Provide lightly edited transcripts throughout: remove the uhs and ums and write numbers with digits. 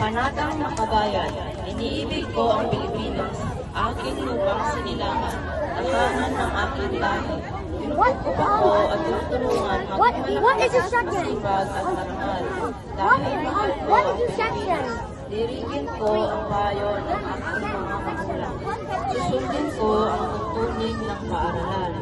Panatang makabayan, iniibig ko ang Pilipinas, aking lupang sinilangan, tahanan ng aking lahi. Pinupukupan ko at tinutulungan maging masipag at marangal. Dahil mahal ko ang Pilipinas, dirigin ko ang payo ng aking mga magulang. Susundin ko ang tuntunin ng paaralan.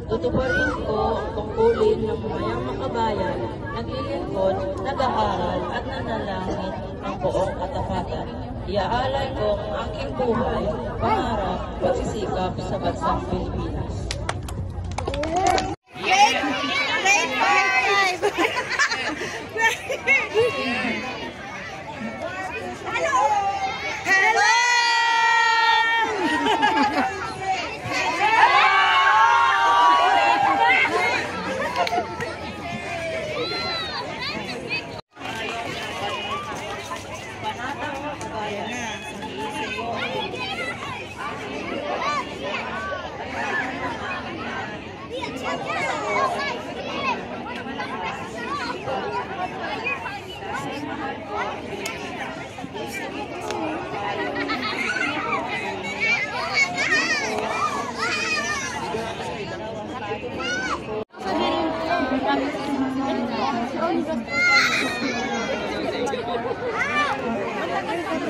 Tutuparin ko ang tungkulin ng mamayang makabayan, naglilingkod, nag-aaral at nanalangin ng buong katapatan. Iaalay ko ang aking buhay, pangarap, pagsisikap sa bansang Pilipinas. Grade 5! Hello! Hello!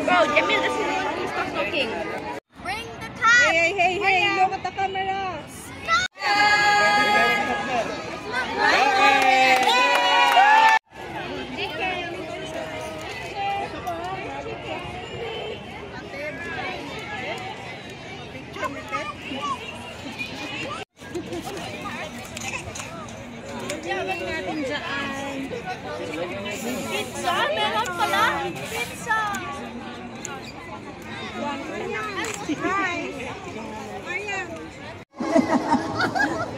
Bro, Jamil, stop talking. Bring the cat! Hey, look at the camera! Pizza? Meron pala? Pizza!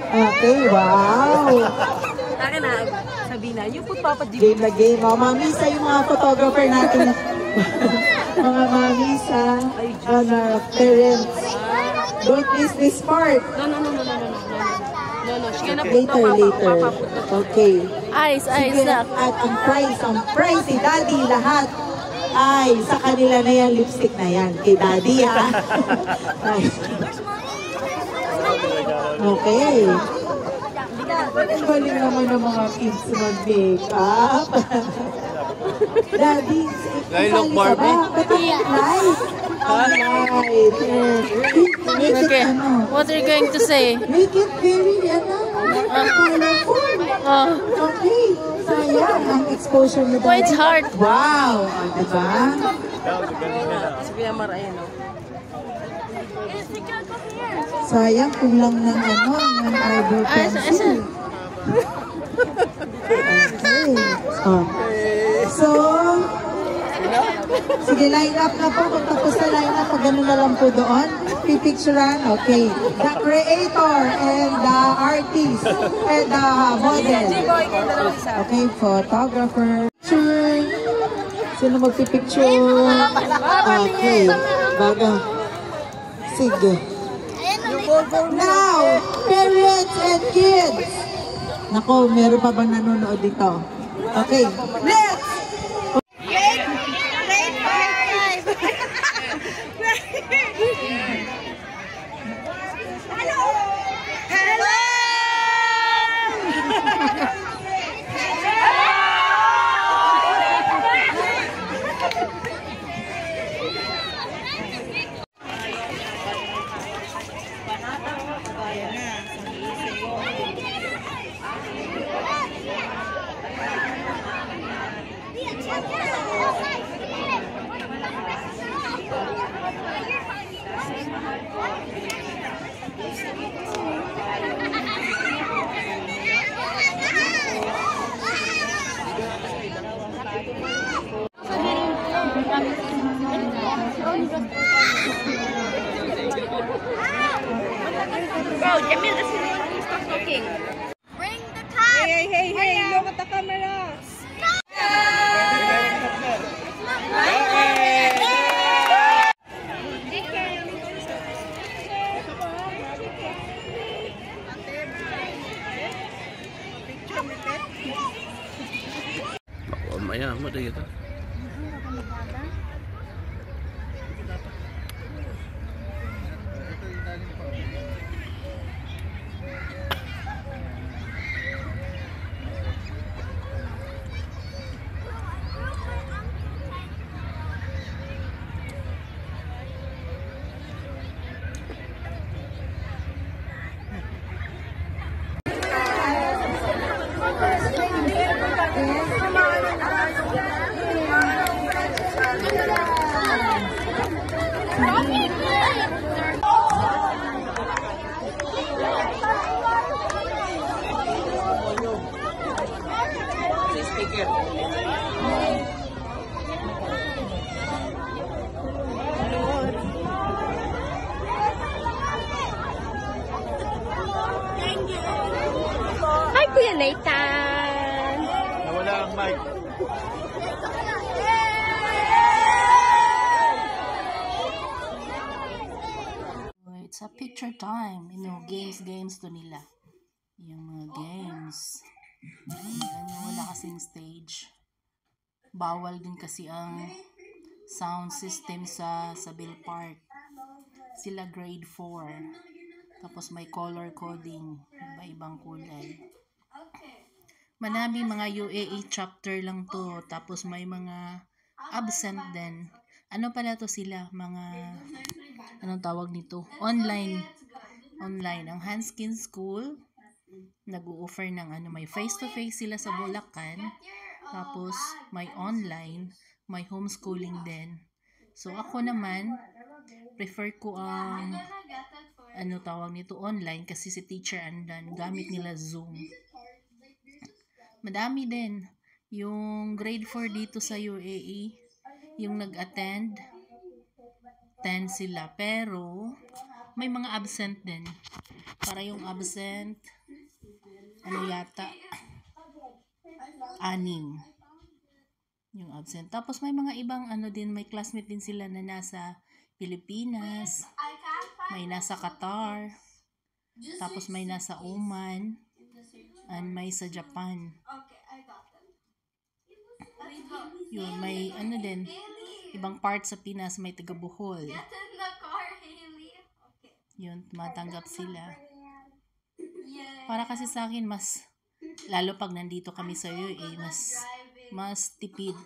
Okay, wow! Akin na, sabi na, yung put Papa Jimmy. Game na game. Oh, mamisa yung mga photographer natin. Mga mamisa, parents. Don't miss this part. No. She gonna Later. Okay. Eyes, Sige, look. at ang prize si Daddy, lahat. Ay, sa kanila na yan, lipstick na yan. Kay Daddy, ha? Ay. Okay. Ang galing naman ng mga kids mag-makeup. Daddy, look, Barbie. Light. Alright. Okay, what are you going to say? Make it very, colorful. Okay. Sayang ang exposure mo. Oh, it's hard. Wow. Diba? Sabi na Marayan, no? Sayang kulang ng ng eyebrow pencil. Okay. So, sige, line up na po. Kung tapos na line up, pag gano'n na lang po doon, pipicturean. Okay. The creator and the artist and the model. Okay, photographer. Picture. Sino magpipicture? Okay. Baga. Sige. Now, parents and kids. Nako, meron pa bang nanonood dito? Okay, let's! Grade 5! Hello! Hello! Bro, Jamil, stop talking. Bring the cat! Hey, look at the camera! Maya, mo dito. Hi, Kuya Nathan! Nawala ang mic. It's a picture time. Games to nila. Yung mga games. Ganyan, wala kasing stage. Bawal din kasi ang sound system sa Bill Park. Sila grade 4. Tapos may color coding. Iba-ibang kulay. Marami mga UAE chapter lang to. Tapos may mga absent din. Ano pala to sila? Mga, anong tawag nito? Online. Ang Hanskin School, nag-o-offer ng may face-to-face sila sa Bulacan. Tapos, may online. May homeschooling din. So, ako naman, prefer ko ang, tawag nito? Online. Kasi si teacher andan. Gamit nila Zoom. Madami din. Yung grade 4 dito sa UAE, yung nag-attend, 10 sila. Pero, may mga absent din. Para yung absent, yata, 6. Yung absent. Tapos, may mga ibang din, may classmate din sila na nasa Pilipinas, may nasa Qatar, tapos may nasa Oman, and may sa Japan. Yun, may din, ibang part sa Pinas, may taga Bohol. Yun, tumatanggap sila. Para kasi sa akin, lalo pag nandito kami sa UAE, mas tipid,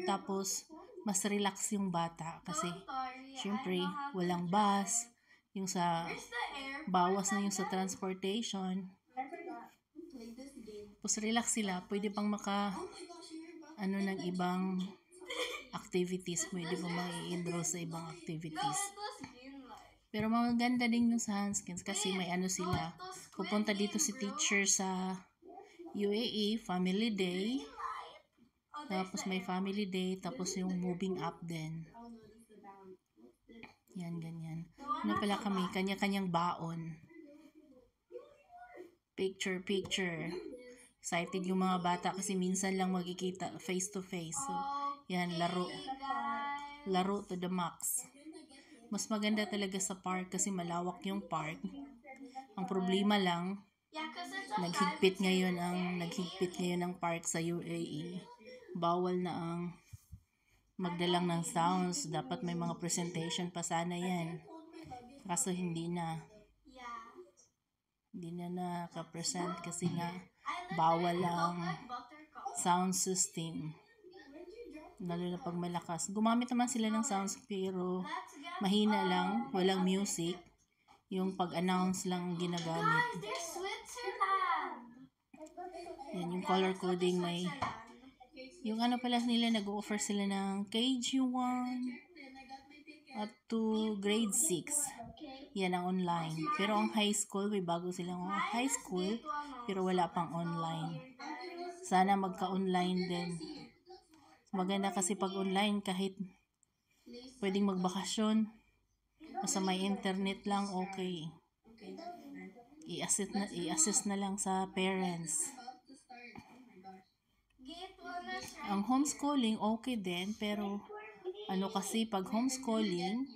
tapos, mas relax yung bata. Kasi, syempre, walang bus, yung bawas na yung sa transportation. Tapos, relax sila, pwede pang ng ibang activities, pwede pang mai-enroll sa ibang activities. Pero maganda din yung sa Hanskins kasi may sila. Pupunta dito si teacher sa UAE, family day. Tapos may family day, tapos yung moving up din. Yan, ganyan. Pala kami, kanya-kanyang baon. Picture. Excited yung mga bata kasi minsan lang magkikita face to face. So, yan, laro to the max. Mas maganda talaga sa park kasi malawak yung park. Ang problema lang, naghigpit ngayon ang park sa UAE. Bawal na ang magdalang ng sounds. Dapat may mga presentation pa sana yan. Kaso hindi na naka-present kasi nga bawal ang sound system. Lalo na pag malakas. Gumamit naman sila ng sounds pero mahina lang, walang music. Yung pag-announce lang ginagamit. Yan, yung color coding may yung pala nila, nag-offer sila ng KG1 up to grade 6. Yan ang online. Pero ang high school, may bago silang high school, pero wala pang online. Sana magka-online din. Maganda kasi pag online, kahit pwedeng magbakasyon, basta may internet lang, okay. I-assist na lang sa parents. Ang homeschooling, okay din, pero kasi pag homeschooling,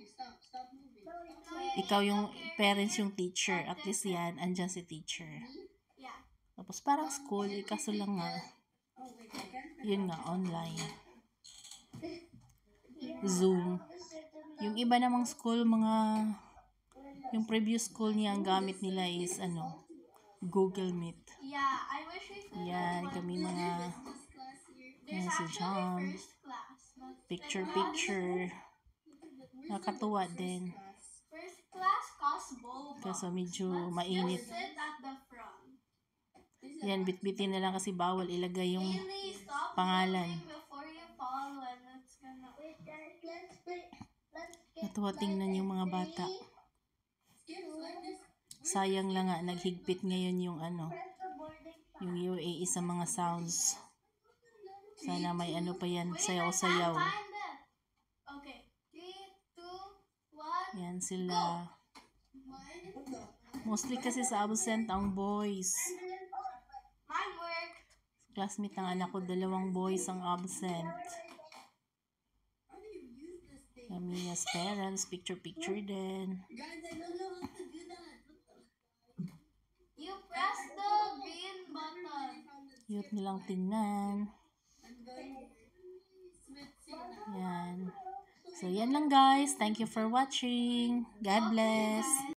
ikaw yung parents yung teacher, at least yan, andyan si teacher. Tapos parang school, kaso lang nga, yun nga, online. Zoom. Yung iba namang school, yung previous school niya, ang gamit nila is, Google Meet. Yan, kami mga, yan si John. Picture. Nakatuwa din. Kaso medyo mainit. Yan, bitbitin na lang kasi bawal ilagay yung pangalan. Natuwa tingnan yung mga bata. Sayang lang nga, naghigpit ngayon yung yung UAE sa mga sounds. Sana may pa yan, sayaw-sayaw. Yan sila. Mostly kasi sa absent ang boys. Classmate ng anak ko, 2 boys ang absent. Mia's parents, picture din. You press the green button. Cute nilang tingnan. Yan. So, yan lang guys. Thank you for watching. God bless.